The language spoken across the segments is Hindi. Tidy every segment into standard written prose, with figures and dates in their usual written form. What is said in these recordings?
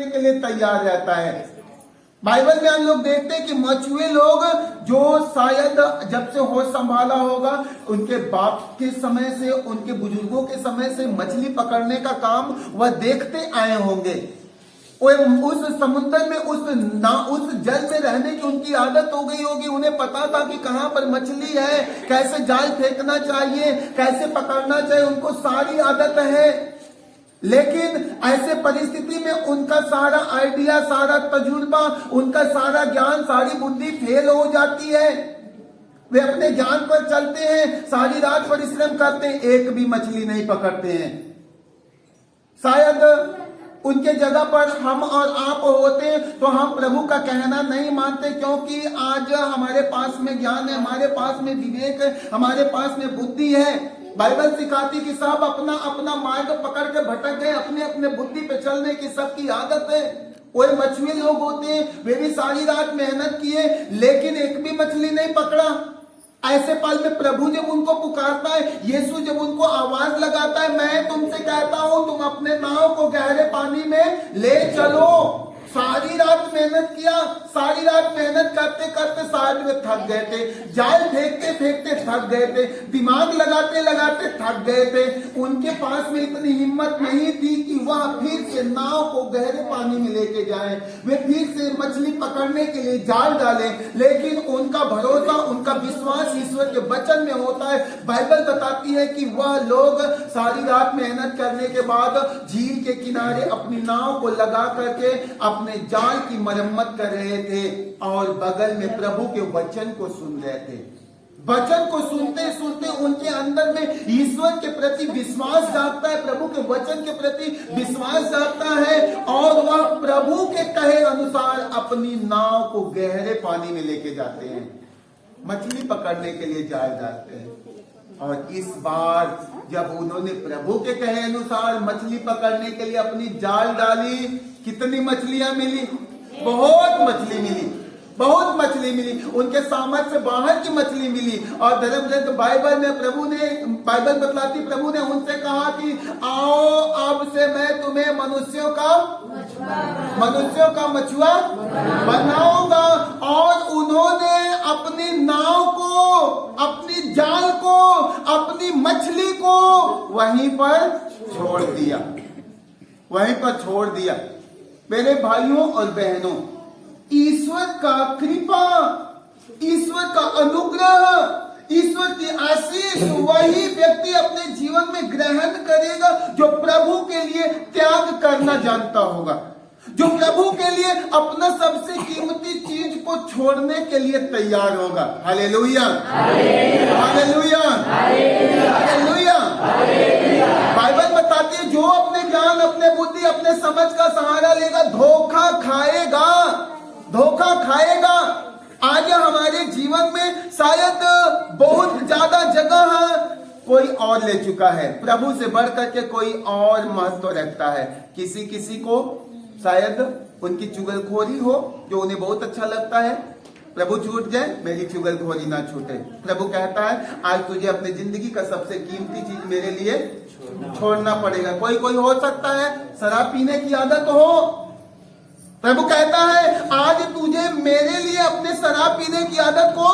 के लिए तैयार रहता है। बाइबल में हम लोग देखते हैं कि मछुए लोग जो शायद जब से होश संभाला होगा, उनके बाप के समय से, उनके बुजुर्गों के समय से मछली पकड़ने का काम वह देखते आए होंगे। उस समुद्र में उस जल में रहने की उनकी आदत हो गई होगी। उन्हें पता था कि कहां पर मछली है, कैसे जाल फेंकना चाहिए, कैसे पकड़ना चाहिए, उनको सारी आदत है। लेकिन ऐसे परिस्थिति में उनका सारा आइडिया, सारा तजुर्बा, उनका सारा ज्ञान, सारी बुद्धि फेल हो जाती है। वे अपने ज्ञान पर चलते हैं, सारी रात परिश्रम करते हैं, एक भी मछली नहीं पकड़ते हैं। शायद उनके जगह पर हम और आप होते तो हम प्रभु का कहना नहीं मानते, क्योंकि आज हमारे पास में ज्ञान है, हमारे पास में विवेक है, हमारे पास में बुद्धि है। बाइबल सिखाती कि सब अपना अपना मार्ग पकड़ के भटक गए, अपने अपने बुद्धि पे चलने की सबकी आदत है। कोई मछुए लोग होते हैं, वे भी सारी रात मेहनत किए, लेकिन एक भी मछली नहीं पकड़ा। ऐसे पल में प्रभु जब उनको पुकारता है, यीशु जब उनको आवाज लगाता है, मैं तुमसे कहता हूं तुम अपने नाव को गहरे पानी में ले चलो। सारी रात मेहनत किया, सारी रात मेहनत करते करते शायद वे थक गए थे, जाल फेंकते फेंकते थक गए थे, दिमाग लगाते लगाते थक गए थे। उनके पास में इतनी हिम्मत नहीं थी कि वह फिर से नाव को गहरे पानी में लेके जाए, वे फिर से मछली पकड़ने के लिए जाल डाले। लेकिन उनका भरोसा, उनका विश्वास ईश्वर के वचन में होता है। बाइबल बताती है कि वह लोग सारी रात मेहनत करने के बाद झील के किनारे अपनी नाव को लगा करके अपने जाल की मरम्मत कर रहे थे और बगल में प्रभु के वचन को सुन रहे थे। वचन को सुनते सुनते उनके अंदर में ईश्वर के प्रति विश्वास जागता है, प्रभु के वचन के प्रति विश्वास जागता है, और वह प्रभु के कहे अनुसार अपनी नाव को गहरे पानी में लेके जाते हैं, मछली पकड़ने के लिए जाल डालते हैं। और इस बार जब उन्होंने प्रभु के कहे अनुसार मछली पकड़ने के लिए अपनी जाल डाली, कितनी मछलियां मिली? बहुत मछली मिली, बहुत मछली मिली। उनके सामर्थ्य से बाहर की मछली मिली। और धर्म ग्रंथ बाइबल में बाइबल बतलाती, प्रभु ने उनसे कहा कि आओ अब से मैं तुम्हें मनुष्यों का मछुआ बनाऊंगा। और उन्होंने अपनी नाव को, अपनी जाल को, अपनी मछली को वहीं पर छोड़ दिया, वहीं पर छोड़ दिया। मेरे भाइयों और बहनों, ईश्वर का कृपा, ईश्वर का अनुग्रह, ईश्वर की आशीष वही व्यक्ति अपने जीवन में ग्रहण करेगा जो प्रभु के लिए त्याग करना जानता होगा, जो प्रभु के लिए अपना सबसे कीमती चीज को छोड़ने के लिए तैयार होगा। Hallelujah, hallelujah, hallelujah. बाइबल बताती है जो अपने ज्ञान, अपने बुद्धि, अपने समझ का सहारा लेगा धोखा खाएगा, धोखा खाएगा। आज हमारे जीवन में शायद बहुत ज्यादा जगह कोई और ले चुका है, प्रभु से बढ़ करके कोई और महत्व रखता है। किसी किसी को शायद उनकी चुगलखोरी हो जो उन्हें बहुत अच्छा लगता है। प्रभु छूट जाए, मेरी चुगलखोरी ना छूटे। प्रभु कहता है आज तुझे अपनी जिंदगी का सबसे कीमती चीज मेरे लिए छोड़ना पड़ेगा। कोई कोई हो सकता है शराब पीने की आदत हो, प्रभु कहता है आज तुझे मेरे लिए अपने शराब पीने की आदत को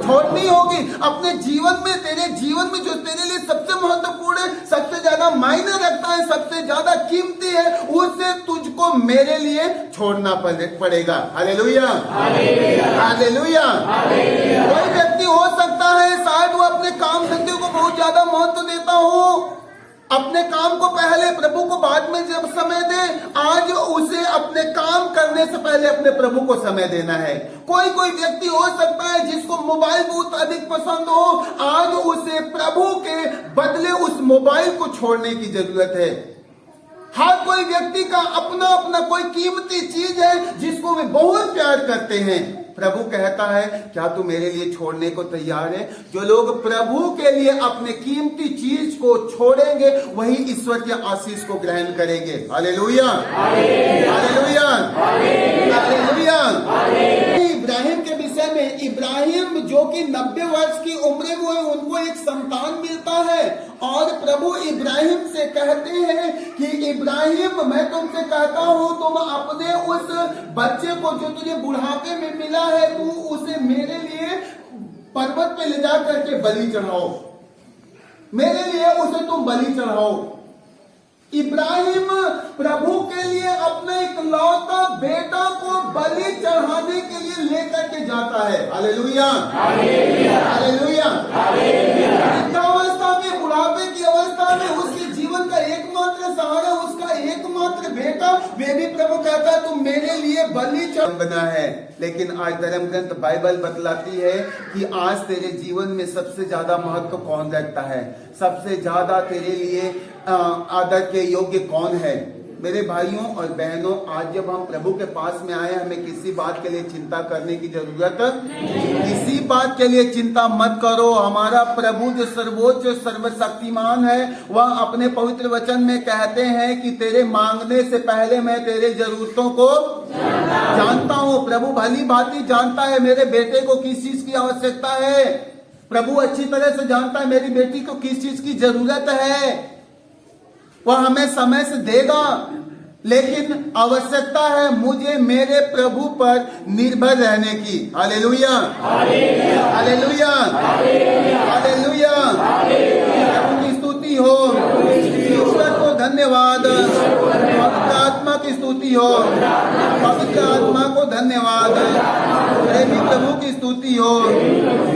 छोड़नी होगी। अपने जीवन में, तेरे जीवन में जो तेरे लिए सबसे महत्वपूर्ण है, सबसे ज्यादा मायने रखता है, सबसे ज्यादा कीमती है, उसे तुझको मेरे लिए छोड़ना पड़ेगा। Hallelujah, hallelujah. कोई व्यक्ति हो सकता है शायद वो अपने काम धंधे को बहुत ज्यादा महत्व देता हो, अपने काम को पहले, प्रभु को बाद में जब समय दे। आज उसे अपने काम करने से पहले अपने प्रभु को समय देना है। कोई कोई व्यक्ति हो सकता है जिसको मोबाइल बहुत अधिक पसंद हो, आज उसे प्रभु के बदले उस मोबाइल को छोड़ने की जरूरत है। हर कोई व्यक्ति का अपना अपना कोई कीमती चीज है जिसको वे बहुत प्यार करते हैं। प्रभु कहता है क्या तू मेरे लिए छोड़ने को तैयार है? जो लोग प्रभु के लिए अपने कीमती चीज को छोड़ेंगे वही ईश्वर की आशीष को ग्रहण करेंगे। Hallelujah, hallelujah, hallelujah. इब्राहिम के विषय में, इब्राहिम जो कि 90 वर्ष की उम्र में हुए, उनको एक संतान मिलता है और प्रभु इब्राहिम से कहते हैं कि इब्राहिम मैं तुमसे कहता हूं तुम बच्चे को जो तुझे बुढ़ापे में मिला है, तू उसे मेरे लिए पर्वत पे ले जा करके बलि चढ़ाओ, मेरे लिए उसे तुम बलि चढ़ाओ। इब्राहिम प्रभु के लिए अपने इकलौता बेटा को बलि चढ़ाने के लिए लेकर के जाता है। Hallelujah, hallelujah. वृद्धावस्था में, बुढ़ापे की अवस्था में उसके जीवन का एकमात्र सहारा उसका एकमात्र बेटा, वे भी प्रभु कहता है तुम मेरे लिए बलि बना है। लेकिन आज धर्म ग्रंथ बाइबल बतलाती है कि आज तेरे जीवन में सबसे ज्यादा महत्व कौन रखता है, सबसे ज्यादा तेरे लिए आदर के योग्य कौन है। मेरे भाइयों और बहनों, आज जब हम प्रभु के पास में आए, हमें किसी बात के लिए चिंता करने की जरूरत, किसी बात के लिए चिंता मत करो। हमारा प्रभु जो सर्वोच्च सर्वशक्तिमान है, वह अपने पवित्र वचन में कहते हैं कि तेरे मांगने से पहले मैं तेरे जरूरतों को जानता हूँ। प्रभु भली भांति जानता है मेरे बेटे को किस चीज की आवश्यकता है। प्रभु अच्छी तरह से जानता है मेरी बेटी को किस चीज की जरूरत है। वह हमें समय से देगा, लेकिन आवश्यकता है मुझे मेरे प्रभु पर निर्भर रहने की। Hallelujah, hallelujah, hallelujah. प्रभु की स्तुति हो, ईश्वर को धन्यवाद, पवित्र आत्मा की स्तुति हो, पवित्र आत्मा को धन्यवाद, प्रेमी प्रभु की स्तुति हो,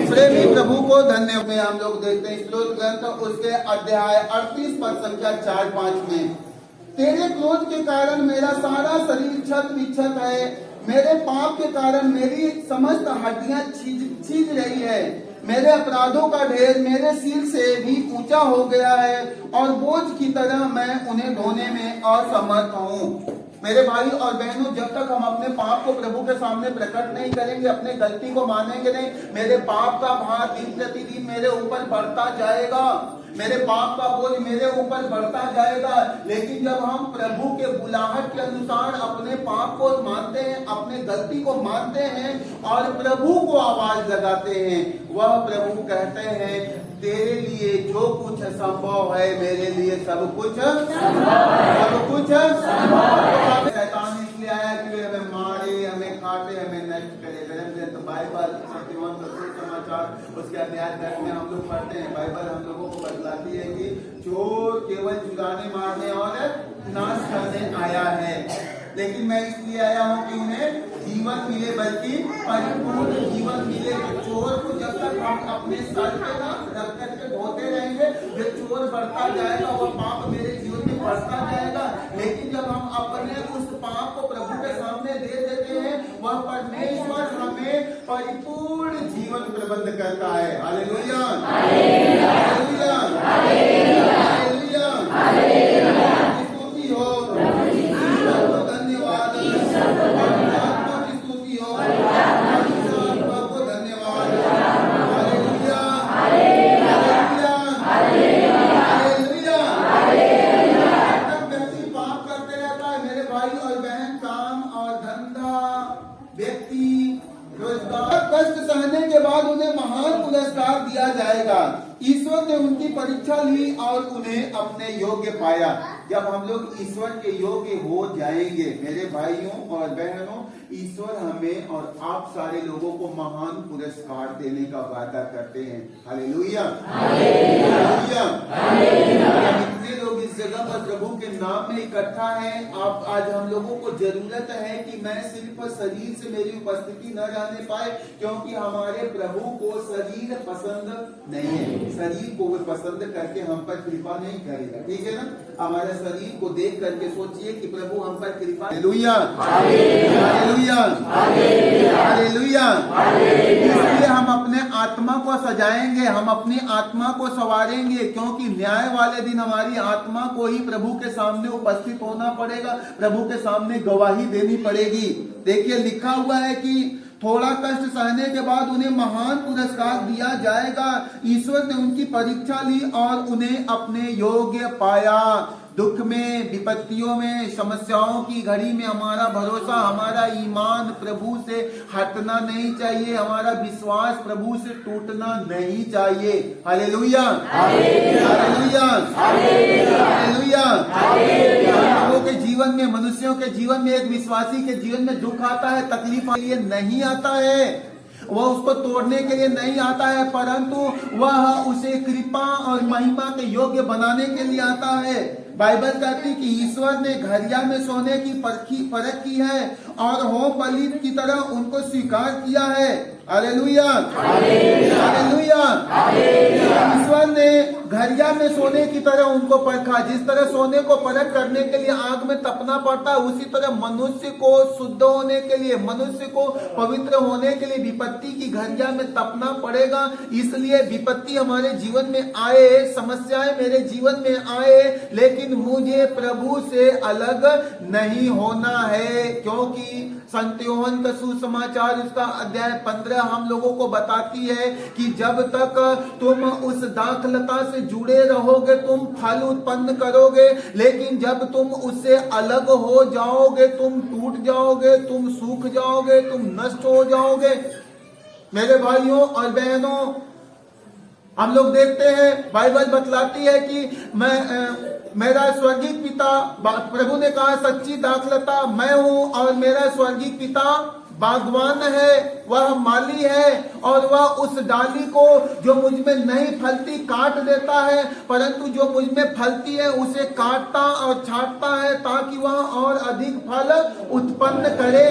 प्रेमी प्रभु को धन्यवाद। में हम लोग देखते हैं स्रोत ग्रंथ उसके अध्याय 38 पद संख्या 4-5 में, तेरे क्रोध के कारण मेरा सारा शरीर छत विक्षत है, मेरे पाप के कारण मेरी समस्त हड्डियां छीज रही है, मेरे अपराधों का ढेर मेरे सिर से भी ऊंचा हो गया है और बोझ की तरह मैं उन्हें ढोने में असमर्थ हूँ। मेरे भाई और बहनों, जब तक हम अपने पाप को प्रभु के सामने प्रकट नहीं करेंगे, अपने गलती को मानेंगे नहीं, मेरे पाप का भार दिन प्रतिदिन मेरे ऊपर बढ़ता जाएगा, मेरे पाप का बोझ मेरे ऊपर बढ़ता जाएगा। लेकिन जब हम प्रभु के बुलाहट के अनुसार अपने पाप को मानते हैं, अपने गलती को मानते हैं और प्रभु को आवाज लगाते हैं, वह प्रभु कहते हैं तेरे लिए जो कुछ संभव है, मेरे लिए सब कुछ सब कुछ शैतान इसलिए आया कि हमें मारे, हमें काटे, हमें नष्ट करे। तो बाइबल सत्यवान समाचार उसके अध्याय 10 में हम लोग पढ़ते हैं, बाइबल हम लोगों को बतलाती है कि चोर केवल चुराने, मारने और नाश करने आया है, लेकिन मैं इसलिए आया हूँ कि उन्हें जीवन मिले, बल्कि परिपूर्ण जीवन मिले। चोर को जब तक हम अपने सर पे ना रख करके ढोते रहेंगे, जो चोर बढ़ता जाएगा, वो पाप मेरे जीवन में बढ़ता जाएगा। लेकिन जब हम अपने उस पाप को प्रभु के सामने दे देते हैं, वह परमेश्वर हमें परिपूर्ण जीवन प्रबंध करता है। Hallelujah, hallelujah, hallelujah, hallelujah. स्तुति हो, धन्यवाद, आत्मा की स्तुति हो, आत्मा को धन्यवाद। Hallelujah, hallelujah, hallelujah, hallelujah. जब व्यक्ति पाप करते रहता है, मेरे भाई और बहन, काम और धंधा, व्यक्ति रोजगार, कष्ट सहने के बाद उन्हें महान पुरस्कार दिया जाएगा। ईश्वर ने उनकी परीक्षा ली और उन्हें अपने योग्य पाया। जब हम लोग ईश्वर के योग्य हो जाएंगे, मेरे भाइयों और बहनों, ईश्वर हमें और आप सारे लोगों को महान पुरस्कार देने का वादा करते हैं। Hallelujah, hallelujah, hallelujah. इतने लोग इस जगह पर प्रभु के नाम में इकट्ठा हैं। आप आज हम लोगों को जरूरत है कि मैं सिर्फ शरीर से मेरी उपस्थिति न रहने पाए, क्योंकि हमारे प्रभु को शरीर पसंद नहीं है। शरीर को वो पसंद करके हम पर कृपा नहीं करेगा, ठीक है ना। हमारे शरीर को देख करके सोचिए कि प्रभु हम पर कृपा। Hallelujah, hallelujah, hallelujah. इसलिए हम अपने आत्मा को सजाएंगे, हम अपनी आत्मा को संवारेंगे, क्योंकि न्याय वाले दिन हमारी आत्मा को ही प्रभु के सामने उपस्थित होना पड़ेगा, प्रभु के सामने गवाही देनी पड़ेगी। देखिए लिखा हुआ है कि थोड़ा कष्ट सहने के बाद उन्हें महान पुरस्कार दिया जाएगा। ईश्वर ने उनकी परीक्षा ली और उन्हें अपने योग्य पाया। दुख में, विपत्तियों में, समस्याओं की घड़ी में हमारा भरोसा, हमारा ईमान प्रभु से हटना नहीं चाहिए, हमारा विश्वास प्रभु से टूटना नहीं चाहिए। Hallelujah, hallelujah, hallelujah. लोगों के जीवन में, मनुष्यों के जीवन में, एक विश्वासी के जीवन में दुख आता है, तकलीफ के लिए नहीं आता है, वह उसको तोड़ने के लिए नहीं आता है, परंतु वह उसे कृपा और महिमा के योग्य बनाने के लिए आता है। बाइबल कहती कि ईश्वर ने घरिया में सोने की परख की है और होम बलि की तरह उनको स्वीकार किया है। Hallelujah, hallelujah. ईश्वर ने घरिया में सोने की तरह उनको परखा। जिस तरह सोने को परख करने के लिए आग में तपना पड़ता है, उसी तरह मनुष्य को शुद्ध होने के लिए, मनुष्य को पवित्र होने के लिए विपत्ति की घरिया में तपना पड़ेगा। इसलिए विपत्ति हमारे जीवन में आए, समस्याएं मेरे जीवन में आए, लेकिन मुझे प्रभु से अलग नहीं होना है, क्योंकि संत यूहन्ना का सुसमाचार उसका अध्याय 15 हम लोगों को बताती है कि जब तक तुम उस दाखलता से जुड़े रहोगे तुम फल उत्पन्न करोगे, लेकिन जब तुम उससे अलग हो जाओगे तुम टूट जाओगे, तुम सूख जाओगे, तुम नष्ट हो जाओगे। मेरे भाइयों और बहनों, हम लोग देखते हैं बाइबल बतलाती है कि मेरा स्वर्गीय पिता, प्रभु ने कहा सच्ची दाखलता मैं हूँ और मेरा स्वर्गीय पिता बागवान है, वह माली है और वह उस डाली को जो मुझ में नहीं फलती काट देता है, परंतु जो मुझ में फलती है उसे काटता और छांटता है ताकि वह और अधिक फल उत्पन्न करे।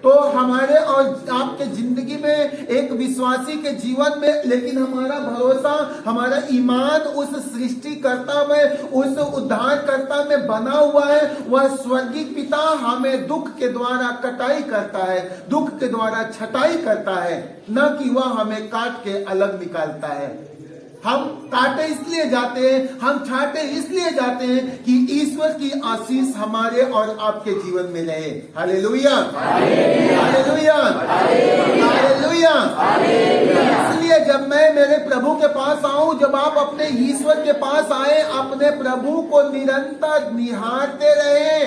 तो हमारे और आपके जिंदगी में, एक विश्वासी के जीवन में, लेकिन हमारा भरोसा, हमारा ईमान उस सृष्टिकर्ता में, उस उद्धारकर्ता में बना हुआ है। वह स्वर्गीय पिता हमें दुख के द्वारा कटाई करता है, दुख के द्वारा छटाई करता है, न कि वह हमें काट के अलग निकालता है। हम काटे इसलिए जाते हैं, हम छाटे इसलिए जाते हैं कि ईश्वर की आशीष हमारे और आपके जीवन में रहे। Hallelujah, hallelujah, hallelujah. इसलिए जब मैं मेरे प्रभु के पास आऊं, जब आप अपने ईश्वर के पास आए, अपने प्रभु को निरंतर निहारते रहे।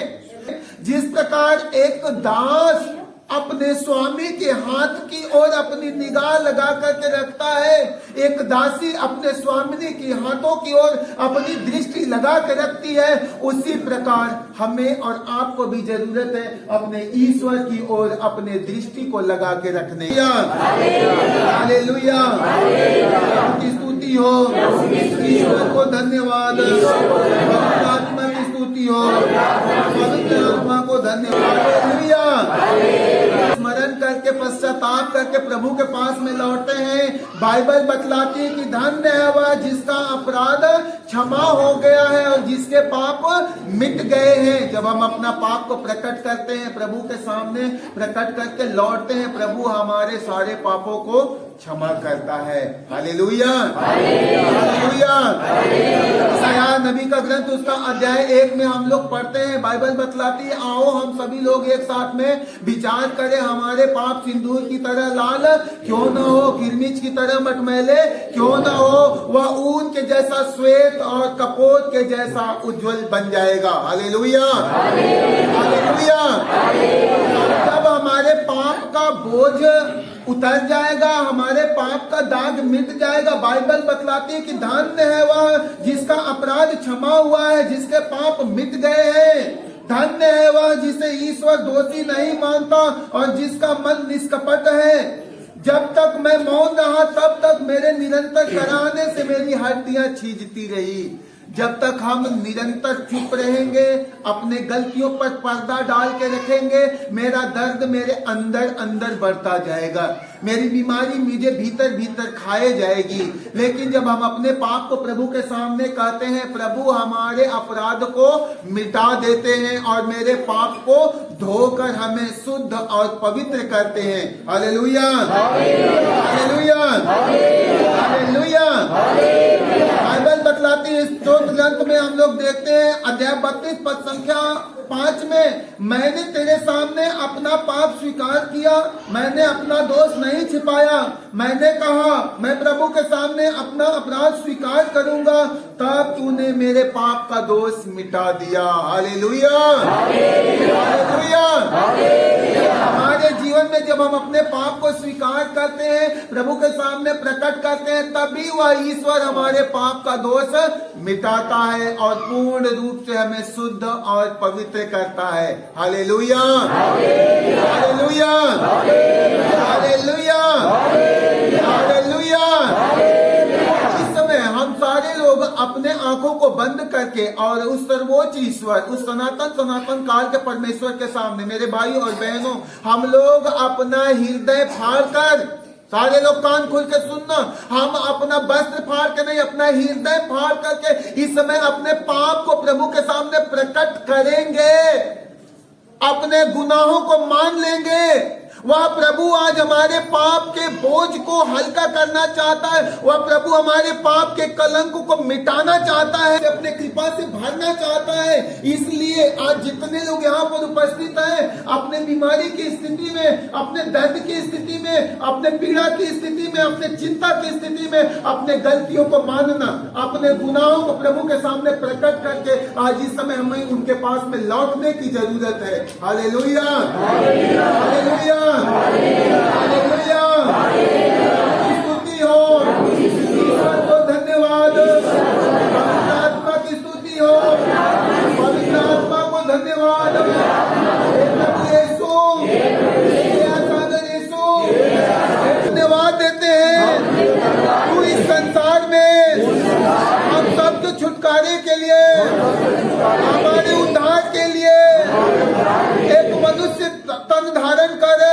जिस प्रकार एक दास अपने स्वामी के हाथ की ओर अपनी निगाह लगा करके रखता है, एक दासी अपने स्वामी के हाथों की ओर अपनी दृष्टि लगा कर रखती है, उसी प्रकार हमें और आपको भी जरूरत है अपने ईश्वर की ओर अपने दृष्टि को लगा के रखने। हालेलुया, की स्तुति हो, ईश्वर को धन्यवाद, आत्मा की स्तुति हो, पवित्र आत्मा को धन्यवाद। हालेलुया। स्मरण करके, पश्चाताप करके प्रभु के पास में लौटते हैं। बाइबल बतलाती है कि धन्य है वह जिसका अपराध क्षमा हो गया है और जिसके पाप मिट गए हैं। जब हम अपना पाप को प्रकट करते हैं, प्रभु के सामने प्रकट करके लौटते हैं, प्रभु हमारे सारे पापों को क्षमा करता है। Hallelujah, hallelujah. यशायाह नबी का ग्रंथ उसका अध्याय 1 में हम लोग पढ़ते हैं, बाइबल बतलाती है, आओ हम सभी लोग एक साथ में विचार करें, हमारे पाप सिंदूर की तरह लाल क्यों न हो, किरमिच की तरह मटमैले क्यों न हो, वह ऊन के जैसा श्वेत और कपोत के जैसा उज्जवल बन जाएगा। Hallelujah, hallelujah. जब हमारे पाप का बोझ उतर जाएगा, हमारे पाप का दाग मिट जाएगा। बाइबल बतलाती है कि धन्य है वह जिसका अपराध क्षमा हुआ है, जिसके पाप मिट गए हैं। धन्य है वह जिसे ईश्वर दोषी नहीं मानता और जिसका मन निष्कपट है। जब तक मैं मौन रहा तब तक मेरे निरंतर कराहने से मेरी हड्डियां छीजती रही। जब तक हम निरंतर चुप रहेंगे, अपने गलतियों पर पर्दा डाल के रखेंगे, मेरा दर्द मेरे अंदर अंदर बढ़ता जाएगा, मेरी बीमारी मुझे भीतर भीतर खाए जाएगी। लेकिन जब हम अपने पाप को प्रभु के सामने कहते हैं, प्रभु हमारे अपराध को मिटा देते हैं और मेरे पाप को धोकर हमें शुद्ध और पवित्र करते हैं। Hallelujah, hallelujah, hallelujah. बाइबल बतलाती है, स्तोत्र ग्रंथ में हम लोग देखते हैं अध्याय 32 पद संख्या 5 में, मैंने तेरे सामने अपना पाप स्वीकार किया, मैंने अपना दोष नहीं छिपाया, मैंने कहा मैं प्रभु के सामने अपना अपराध स्वीकार करूंगा, तब तूने मेरे पाप का दोष मिटा दिया। Hallelujah, hallelujah. हमारे जीवन में जब हम अपने पाप को स्वीकार करते हैं, प्रभु के सामने प्रकट करते हैं, तभी वह ईश्वर हमारे पाप का दोष मिटाता है और पूर्ण रूप से हमें शुद्ध और पवित्र करता है। Hallelujah, hallelujah, hallelujah, hallelujah. इस समय हम सारे लोग अपने आंखों को बंद करके और उस सर्वोच्च ईश्वर, उस सनातन काल के परमेश्वर के सामने, मेरे भाई और बहनों, हम लोग अपना हृदय फाड़कर, सारे लोग कान खोल के सुनना, हम अपना वस्त्र फाड़ के नहीं, अपना हृदय फाड़ करके इस समय अपने पाप को प्रभु के सामने प्रकट करेंगे, अपने गुनाहों को मान लेंगे। वह प्रभु आज हमारे पाप के बोझ को हल्का करना चाहता है, वह प्रभु हमारे पाप के कलंक को मिटाना चाहता है, अपने कृपा से भरना चाहता है। इसलिए आज जितने लोग यहाँ पर उपस्थित हैं, अपने बीमारी की स्थिति में, अपने दर्द की स्थिति में, अपने पीड़ा की स्थिति में, अपने चिंता की स्थिति में, अपने गलतियों को मानना, अपने गुनाहों को प्रभु के सामने प्रकट करके आज इस समय हमें उनके पास में लौटने की जरूरत है। हालेलुया, हालेलुया, हालेलुया, स्तुति हो, ईश्वर को धन्यवाद, पवित्र आत्मा की स्तुति हो, पवित्र आत्मा को धन्यवाद। प्रभु यीशु, धन्यवाद देते हैं, तू इस संसार में हम सबके छुटकारे के लिए, हमारे उद्धार के लिए एक मनुष्य तन धारण कर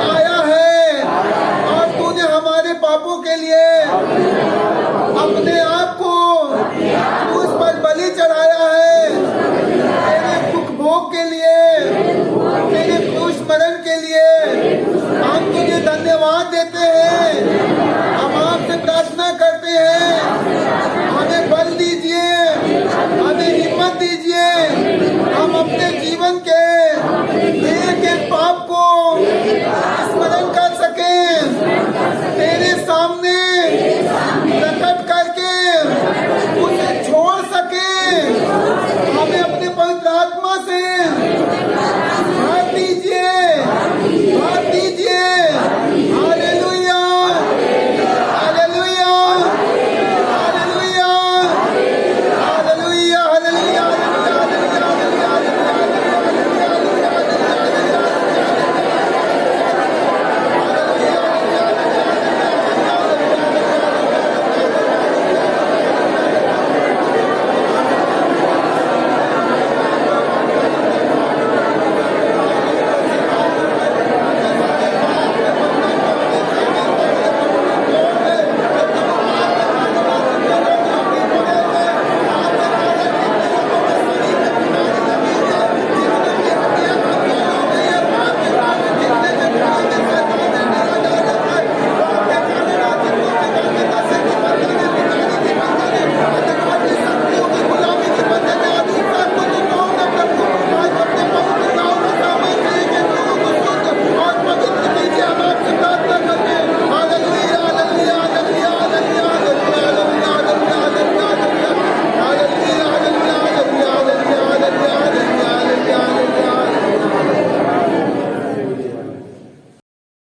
आया है, और तूने हमारे पापों के लिए अपने आप को क्रूस पर बलि चढ़ाया है, तेरे दुख भोग के लिए, तेरे क्रूस मरण के लिए हम तुझे धन्यवाद देते हैं।